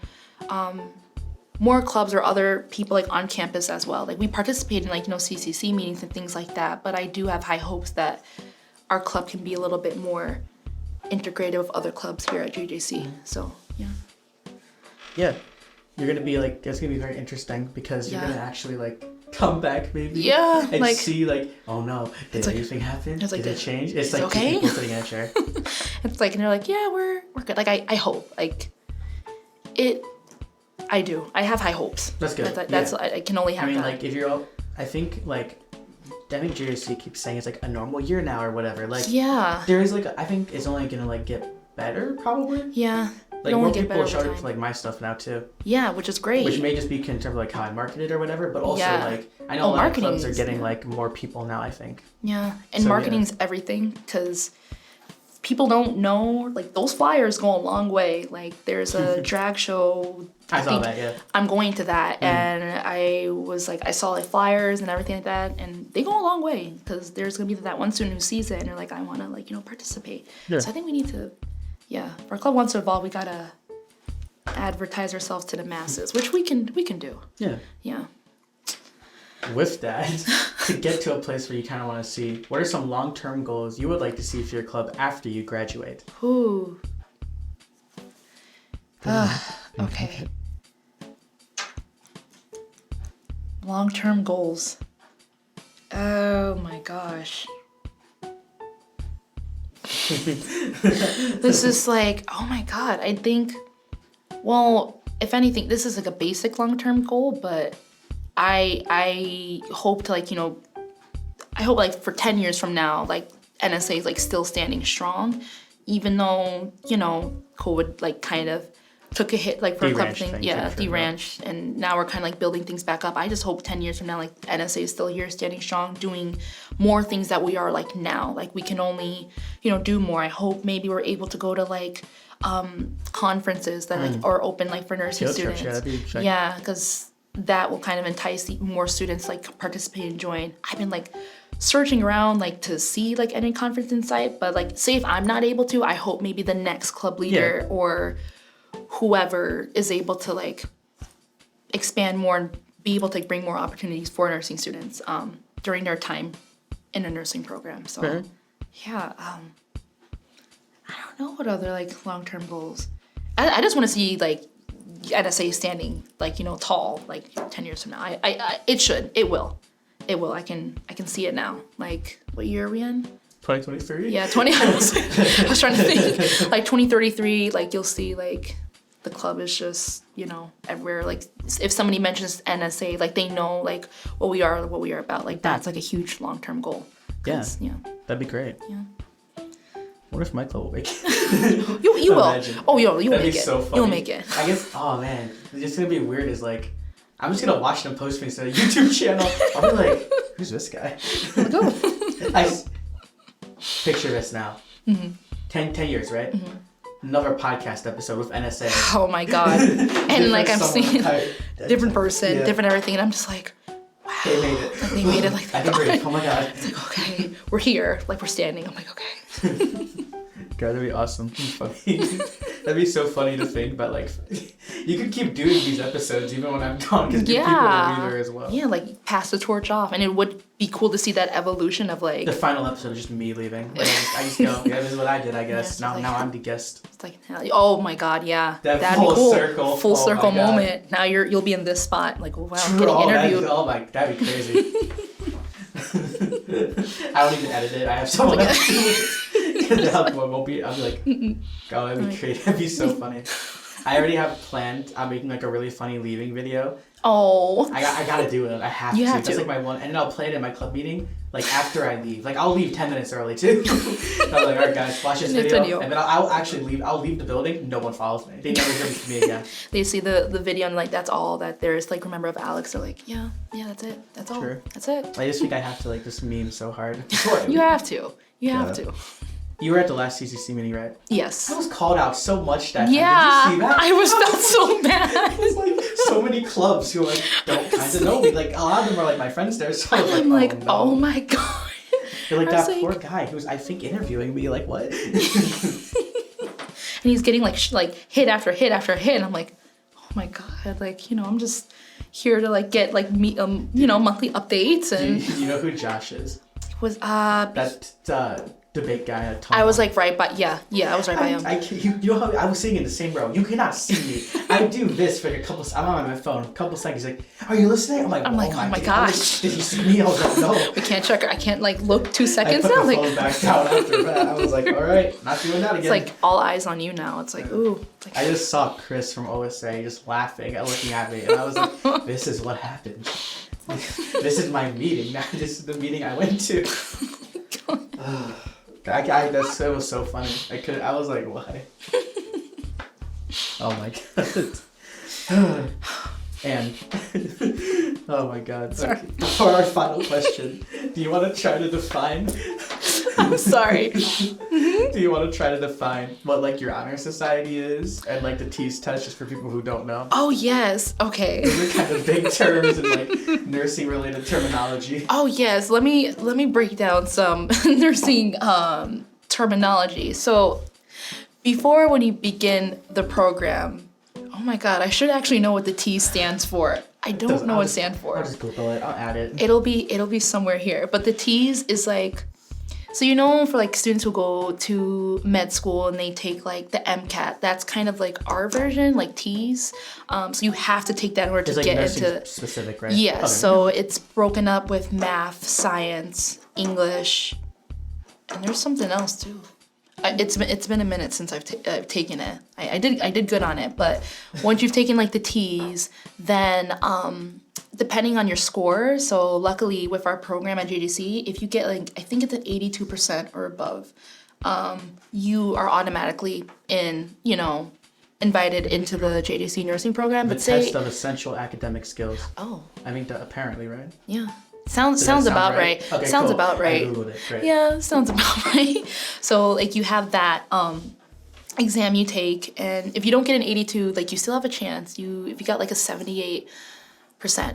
clubs or other people like on campus as well. Like we participate in like, CCC meetings and things like that. But I do have high hopes that our club can be a little bit more integrated with other clubs here at JJC. So, yeah. Yeah. You're going to be like, it's going to be very interesting because you're going to actually like come back maybe. Yeah. And like, see like, oh no, did anything happen? Did it change? It's like okay? 2 people sitting in a chair. It's like, and they're like, yeah, we're good. Like, I hope. Like, I do. I have high hopes. That's good. That's I can only have that. like if you're, I think JRC keeps saying it's like a normal year now or whatever. Like there is like I think it's only gonna like get better probably. Yeah. Like more people are starting to like my stuff now too. Yeah, which is great. Which may just be in terms of like how I market it or whatever, but also like I know a lot of clubs are getting like more people now. I think. Yeah, and marketing's everything because people don't know like those flyers go a long way. Like there's a drag show. I saw that. Yeah. I'm going to that, and I was like, I saw like flyers and everything like that, and they go a long way because there's gonna be that one student who sees it and they're like, I want to like participate. Yeah. So I think we need to. Yeah, if our club wants to evolve, we gotta advertise ourselves to the masses, which we can do. Yeah. Yeah. With that, to get to a place where you kind of want to see, what are some long-term goals you would like to see for your club after you graduate? Ooh. Okay. Long-term goals. Oh my gosh. This is like, oh my god, I think, well, if anything, this is like a basic long-term goal, but I hope to like, I hope like for 10 years from now, like NSA is like still standing strong, even though, COVID like kind of took a hit like for a club thing. Yeah, deranched, and now we're kind of like building things back up. I just hope 10 years from now, like NSA is still here, standing strong, doing more things that we are like now. Like we can only, do more. I hope maybe we're able to go to like conferences that like are open like for nursing students. Yeah, because that will kind of entice more students like participate and join. I've been like searching around like to see like any conference in sight, but like say if I'm not able to, I hope maybe the next club leader or whoever is able to like expand more and be able to like, bring more opportunities for nursing students during their time in a nursing program. So I don't know what other like long-term goals. I just want to see like NSA standing like tall like 10 years from now. It will I can see it now. Like what year are we in? 2023? Yeah, I was trying to think like 2033, like you'll see like the club is just, everywhere. Like if somebody mentions NSA, like they know like what we are about. Like that's like a huge long-term goal. Yeah. That'd be great. Yeah. What if my club will make it? You will. Oh, you'll make it. That'd be so funny. You'll make it. I guess, oh man, it's just gonna be weird is like, I'm just gonna watch them post me to a YouTube channel. I'll be like, who's this guy? Picture this now. 10 years, right? Another podcast episode with NSA. Oh my god. And like I'm seeing different person, different everything, and I'm just like, wow. They made it. Like, they made it like I think we're, oh my god. It's like, okay, we're here. Like we're standing. I'm like, okay. God, that'd be awesome. Funny. That'd be so funny to think, but like, you could keep doing these episodes even when I'm gone because people will be there as well. Yeah, like pass the torch off, and it would be cool to see that evolution of like. The final episode is just me leaving. Like, I just go, yeah, this is what I did, I guess. Now I'm the guest. It's like, oh my god, yeah. That'd be cool. Full circle moment. Now you'll be in this spot. Like, wow, I'm getting interviewed. That'd be crazy. I don't even edit it. I have someone else do it. I'll be like, oh, that'd be great. That'd be so funny. I already have planned. I'm making like a really funny leaving video. Oh. I gotta do it. I have to. That's like my one. And then I'll play it in my club meeting. Like after I leave. Like I'll leave 10 minutes early too. I'm like, alright guys, watch this video. And then I'll actually leave. I'll leave the building. No one follows me. They never hear from me again. They see the video and like that's all that there is. Like remember of Alex. They're like, yeah, that's it. That's all. True. That's it. I just think I have to like just meme so hard. You have to. You have to. You were at the last CCC meeting, right? Yes. I was called out so much that time. Yeah. Did you see that? I felt so bad. It's like so many clubs who like don't kind of know me. Like a lot of them are like my friends there. So I'm like, oh my god. You're like that poor guy who's I think interviewing me. Like what? And he's getting like hit after hit after hit. And I'm like, oh my god. Like I'm just here to like get like monthly updates and. Do you know who Josh is? Was debate guy. I was like right by, I was right by him. You know how I was sitting in the same row. You cannot see me. I do this for a couple. I'm on my phone. A couple seconds. He's like, "Are you listening?" I'm like, oh my gosh. Did you see me? I was like, no. I can't check. I can't like look 2 seconds I now. put the phone back down after that. I was like, all right, not doing that again. It's like all eyes on you now. It's like, ooh. It's like, I just saw Chris from OSA just laughing and looking at me, and I was like, this is what happened. This is my meeting. Now this is the meeting I went to. That was so funny. I was like, why? Oh my god. And oh my god. Sorry. Okay. For our final question, do you want to try to define? I'm sorry. Do you want to try to define what like your honor society is and like the T's test, just for people who don't know? Oh yes. Okay. Those are kind of big terms and like nursing related terminology. Oh yes. Let me break down some nursing terminology. So before when you begin the program, oh my god, I should actually know what the T stands for. I don't know what it stands for. I'll just Google it. I'll add it. It'll be somewhere here. But the T's is like, so you know, for like students who go to med school and they take like the MCAT, that's kind of like our version, like T's. So you have to take that in order to like get into specific, right? Yeah. Okay. So it's broken up with math, science, English, and there's something else too. It's been a minute since I've taken it. I did good on it, but once you've taken like the T's, then depending on your score. So luckily with our program at JDC, if you get like I think it's at 82% or above, you are automatically invited into the JDC nursing program. The but test of essential academic skills. Oh. I mean, apparently, right? Yeah. Sounds about right. Okay, sounds cool. about right. I Googled it. Great. Yeah, sounds about right. So like you have that exam you take, and if you don't get an 82, like you still have a chance. If you got like a 78%,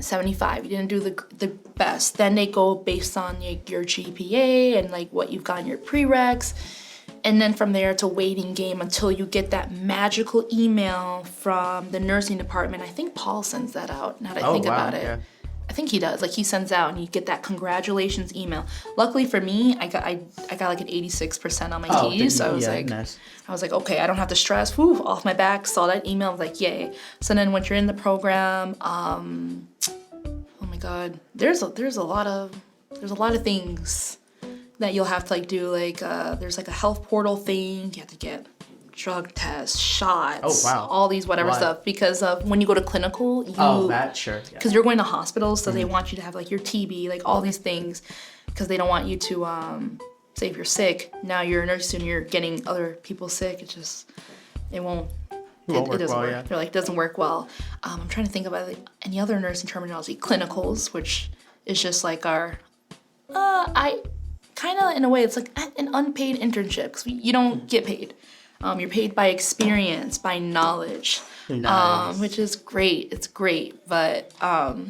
75, you didn't do the best. Then they go based on your GPA and like what you've got in your prereqs. And then from there, it's a waiting game until you get that magical email from the nursing department. I think Paul sends that out, now that I think about it. Yeah. I think he does. Like he sends out and you get that congratulations email. Luckily for me, I got like an 86% on my T's. So I was nice. I was like, okay, I don't have to stress. Whew, off my back. Saw that email. I was like, yay. So then once you're in the program, oh my God, there's a lot of things that you'll have to like do. Like there's like a health portal thing. You have to get drug tests, shots, all these whatever stuff, because of when you go to clinical, because you're going to hospitals, so they want you to have like your TB, like all these things, because they don't want you to say if you're sick, now you're a nurse and you're getting other people sick. It doesn't work. They're like, it doesn't work well. I'm trying to think about like any other nursing terminology. Clinicals, which is just like our I kind of in a way it's like an unpaid internship, because you don't get paid. You're paid by experience, by knowledge, nice. Which is great. It's great, but you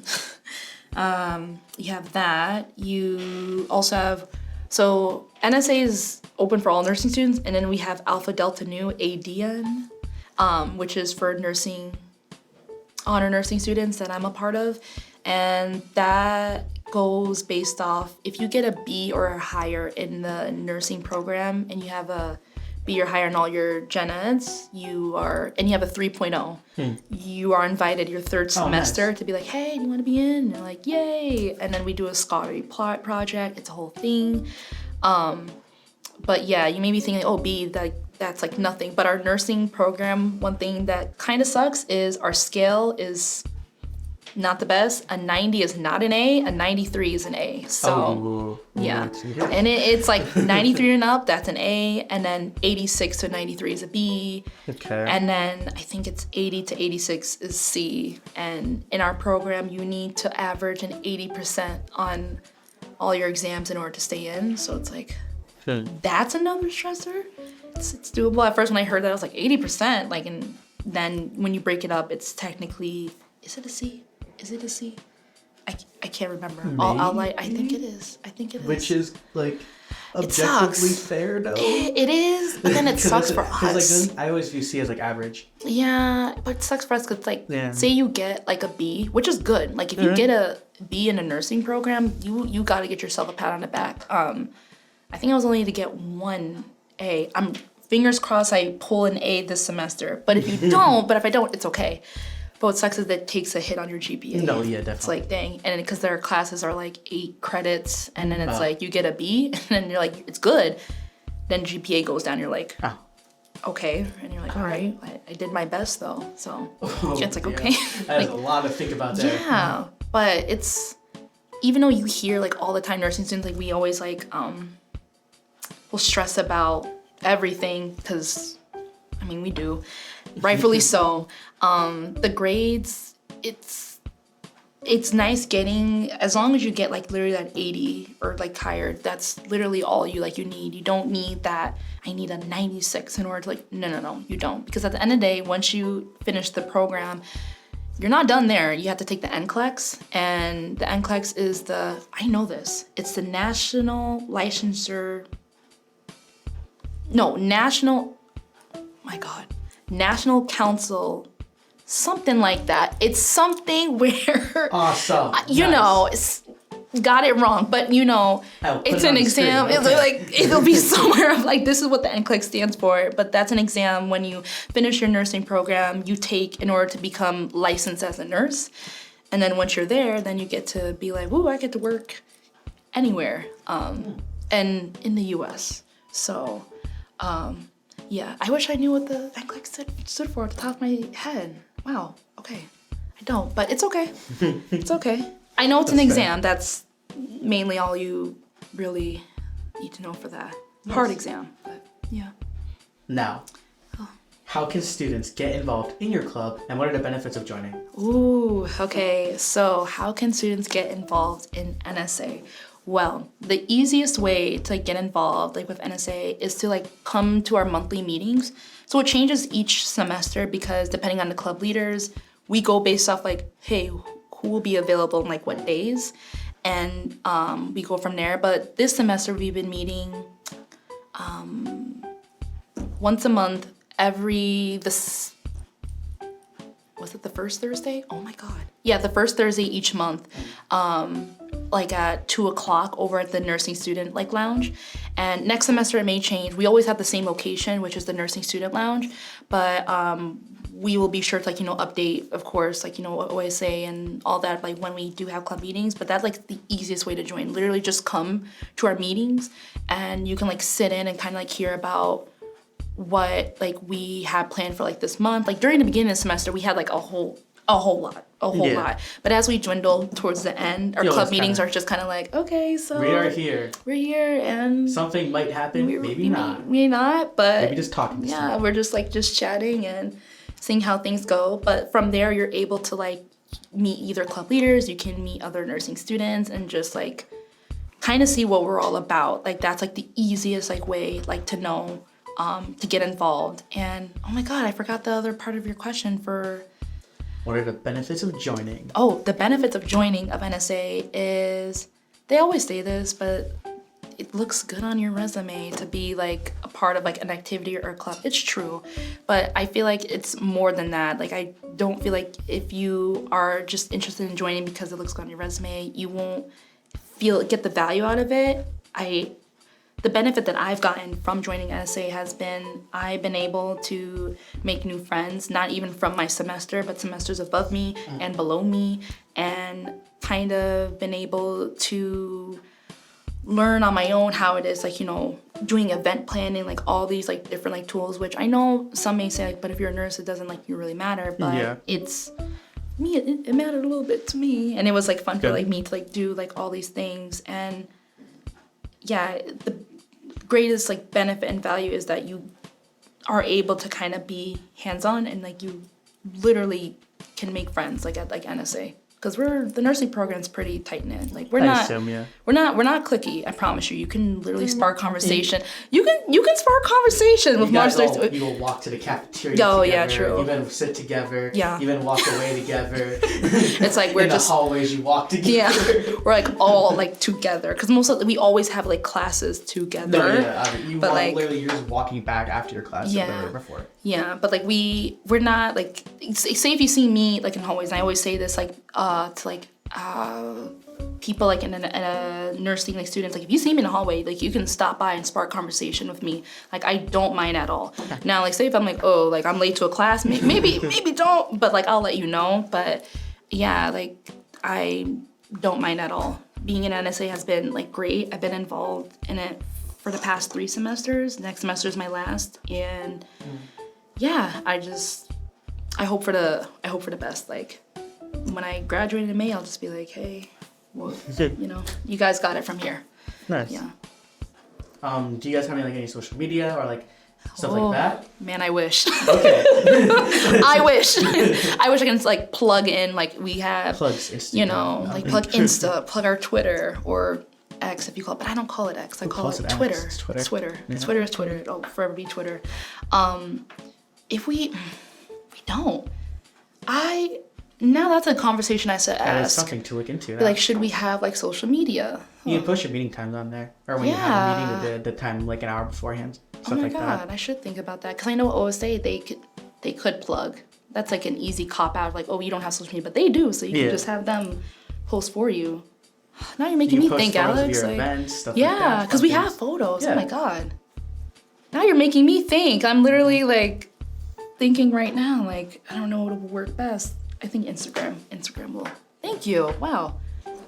have that. You also have, so NSA is open for all nursing students, and then we have Alpha Delta Nu, ADN, which is for honor nursing students that I'm a part of, and that goes based off if you get a B or higher in the nursing program, and you have a B or higher in all your gen eds, and you have a 3.0. You are invited your third semester to be like, hey, do you want to be in? And they're like, yay. And then we do a scholarly project. It's a whole thing. But yeah, you may be thinking, oh, B, that's like nothing. But our nursing program, one thing that kind of sucks is our scale is not the best. A 90 is not an A. A 93 is an A. So yeah, and it's like 93 and up, that's an A, and then 86 to 93 is a B. Okay. And then I think it's 80 to 86 is C. And in our program, you need to average an 80% on all your exams in order to stay in. So it's like that's another stressor. It's doable. At first, when I heard that, I was like 80%. Like, and then when you break it up, it's technically, is it a C? Is it a C? I can't remember. I think it is. Which is like objectively fair though. It is, but then it sucks for us. Like, I always view C as like average. Yeah, but it sucks for us because like say you get like a B, which is good. Like if you get a B in a nursing program, you got to get yourself a pat on the back. I I think I was only to get 1 A. I'm fingers crossed I pull an A this semester. But if you don't, but if I don't, it's okay. But what sucks is that it takes a hit on your GPA. No, yeah, definitely. It's like, dang. And because their classes are like 8 credits, and then it's like you get a B, and then you're like, it's good. Then GPA goes down, you're like, okay. And you're like, all right, I did my best though. So it's like, okay. That's a lot to think about there. Yeah, but it's, even though you hear like all the time nursing students, like we always like, will stress about everything, because, I mean, we do, rightfully so. The grades, it's nice getting, as long as you get like literally that 80 or like higher, that's literally all you need. You don't need that, I need a 96 in order to like, no, you don't. Because at the end of the day, once you finish the program, you're not done there. You have to take the NCLEX, and the NCLEX is I know this, it's the National Council, something like that. It's something where, awesome. It's, got it wrong, but it's an exam. Okay. It'll be somewhere of like, this is what the NCLEX stands for, but that's an exam when you finish your nursing program, you take in order to become licensed as a nurse. And then once you're there, then you get to be like, woo, I get to work anywhere, and in the US. So, yeah, I wish I knew what the NCLEX stood for at the top of my head. Wow, okay. I don't, but it's okay. It's okay. I know it's an exam. That's mainly all you really need to know for that. Hard exam, but yeah. Now, how can students get involved in your club, and what are the benefits of joining? Ooh, okay. So how can students get involved in NSA? Well, the easiest way to get involved with NSA is to come to our monthly meetings. So it changes each semester because depending on the club leaders, we go based off hey, who will be available on what days, and we go from there. But this semester we've been meeting once a month was it the first Thursday? Oh my God. Yeah, the first Thursday each month, at 2:00 over at the nursing student lounge. And next semester it may change. We always have the same location, which is the nursing student lounge, but we will be sure to update, of course, OSA and all that, when we do have club meetings. But that's the easiest way to join. Literally just come to our meetings, and you can sit in and kind of hear about what we have planned for this month. During the beginning of the semester, we had a whole lot. But as we dwindle towards the end, our club meetings are just kind of okay, so we're here, and something might happen, maybe not, but maybe just talking to students. We're just just chatting and seeing how things go. But from there, you're able to meet either club leaders, you can meet other nursing students, and just kind of see what we're all about. That's the easiest way to know, to get involved. And oh my God, I forgot the other part of your question. What are the benefits of joining? Oh, the benefits of joining of NSA is, they always say this, but it looks good on your resume to be a part of an activity or a club. It's true, but I feel it's more than that. I don't feel if you are just interested in joining because it looks good on your resume, you won't get the value out of it. The benefit that I've gotten from joining NSA has been, I've been able to make new friends, not even from my semester, but semesters above me and below me, and kind of been able to learn on my own how it is, doing event planning, all these different tools, which I know some may say but if you're a nurse it doesn't really matter, but it's me, it mattered a little bit to me, and it was fun for me to do all these things. And yeah, the greatest benefit and value is that you are able to kind of be hands-on, and you literally can make friends at NSA, because the nursing program's pretty tight-knit. We're not cliquey. I promise you. You can literally spark conversation. You can spark conversation with nurses. You will walk to the cafeteria together. Yeah, true. Even sit together. Yeah. Even walk away together. It's we're in just the hallways you walk together. Yeah, we're all together, because we always have classes together. No, yeah, but literally you're just walking back after your class. Yeah. Before. Yeah, but we're not say if you see me in hallways, and I always say this to people like in a nursing like students, like if you see me in the hallway, like you can stop by and spark conversation with me. Like I don't mind at all. Okay. Now like say if I'm like, oh, like I'm late to a class, maybe don't, but like I'll let you know. But yeah, like I don't mind at all. Being in NSA has been like great. I've been involved in it for the past 3 semesters. Next semester is my last, and yeah, I hope for the best. Like when I graduate in May, I'll just be like, hey, well, you know, you guys got it from here. Nice. Yeah. Do you guys have any social media or like stuff like that? Man, I wish. Okay. I wish I can like plug in, like we have, plugs Instagram. You know, like plug Insta, plug our Twitter or X if you call it, but I don't call it X. I call it Twitter. It's Twitter. It's Twitter. Yeah. Twitter is Twitter. It'll forever be Twitter. If we don't, now that's a conversation I said. That is something to look into. Like, should we have like social media? You can push your meeting times on there, or when you have a meeting, the time like an hour beforehand. Stuff like that. I should think about that because I know OSA they could plug. That's like an easy cop out. Like, oh, you don't have social media, but they do, so you can just have them post for you. Now you're making me think, Alex. Like, events, stuff like that. Yeah, because we have photos. Yeah. Oh my god. Now you're making me think. I'm literally like thinking right now. Like I don't know what will work best. I think Instagram. Instagram will. Thank you. Wow.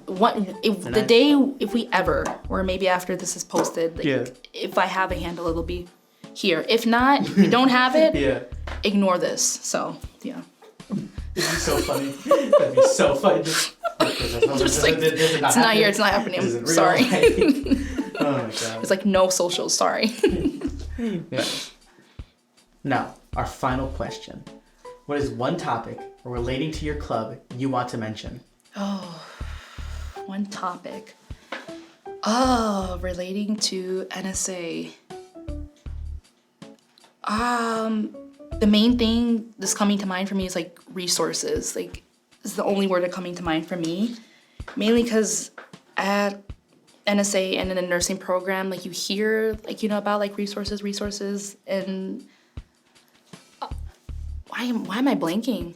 The day if we ever, or maybe after this is posted, like, if I have a handle, it'll be here. If not, if you don't have it, ignore this. So yeah. It'd be so funny. That'd be so funny. Just like, it's not here. It's not happening. I'm sorry. Oh my god. It's like no socials. Sorry. Yeah. Now, our final question. What is one topic relating to your club you want to mention? Oh, one topic. Oh, relating to NSA. The main thing that's coming to mind for me is like resources. Like, it's the only word that's coming to mind for me. Mainly because at NSA and in the nursing program, like you hear, like, you know, about like resources, and why am I blanking?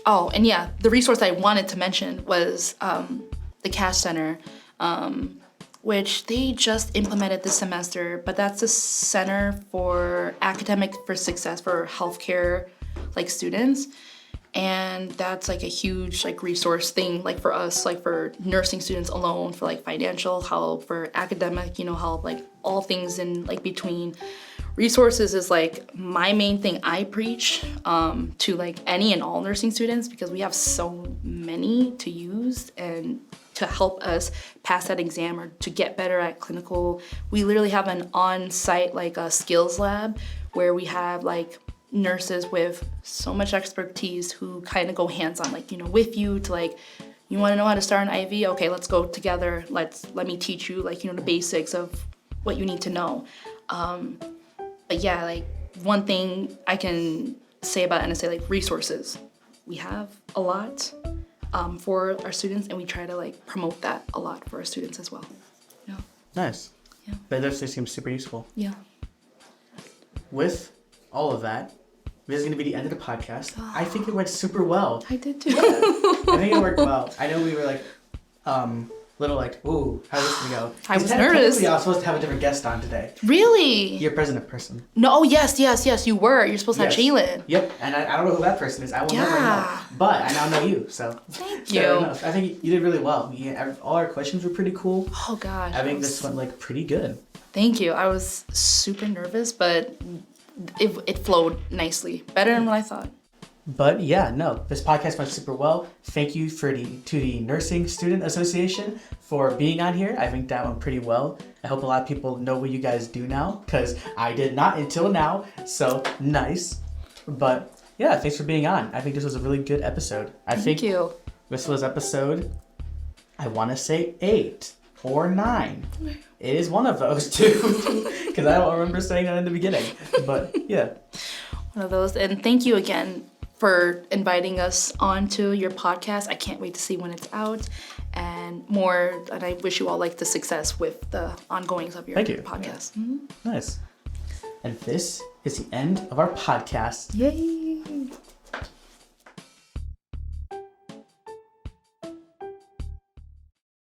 Oh, and yeah, the resource I wanted to mention was the Cash Center, which they just implemented this semester, but that's a center for academic for success for healthcare like students. And that's like a huge like resource thing, like for us, like for nursing students alone, for like financial help, for academic, you know, help, like all things in like between. Resources is like my main thing I preach to like any and all nursing students, because we have so many to use and to help us pass that exam or to get better at clinical. We literally have an on-site like a skills lab where we have like nurses with so much expertise who kind of go hands-on, like, you know, with you to like, you want to know how to start an IV? Okay, let's go together. Let me teach you, like, you know, the basics of what you need to know. But yeah, like one thing I can say about NSA, like resources, we have a lot for our students, and we try to like promote that a lot for our students as well. Yeah. Nice. Yeah. That definitely seems super useful. Yeah. With all of that, this is going to be the end of the podcast. I think it went super well. I did too. I think it worked well. I know we were like, little like, ooh, how's this gonna go? I was nervous. I was supposed to have a different guest on today. Really? Your president person. No, oh, yes, you were. You're supposed to have Jalen. Yep, and I don't know who that person is. I will never know. But I now know you, so. Thank you. Enough. I think you did really well. All our questions were pretty cool. Oh, gosh. I think this went like pretty good. Thank you. I was super nervous, but it flowed nicely. Better than what I thought. But yeah, no, this podcast went super well. Thank you to the Nursing Student Association for being on here. I think that went pretty well. I hope a lot of people know what you guys do now, because I did not until now, so nice. But yeah, thanks for being on. I think this was a really good episode. Thank you. This was episode, I want to say 8 or 9. It is one of those two, because I don't remember saying that in the beginning. But yeah. One of those. And thank you again for inviting us onto your podcast. I can't wait to see when it's out and more. And I wish you all like the success with the ongoings of your podcast. Mm-hmm. Nice. And this is the end of our podcast. Yay.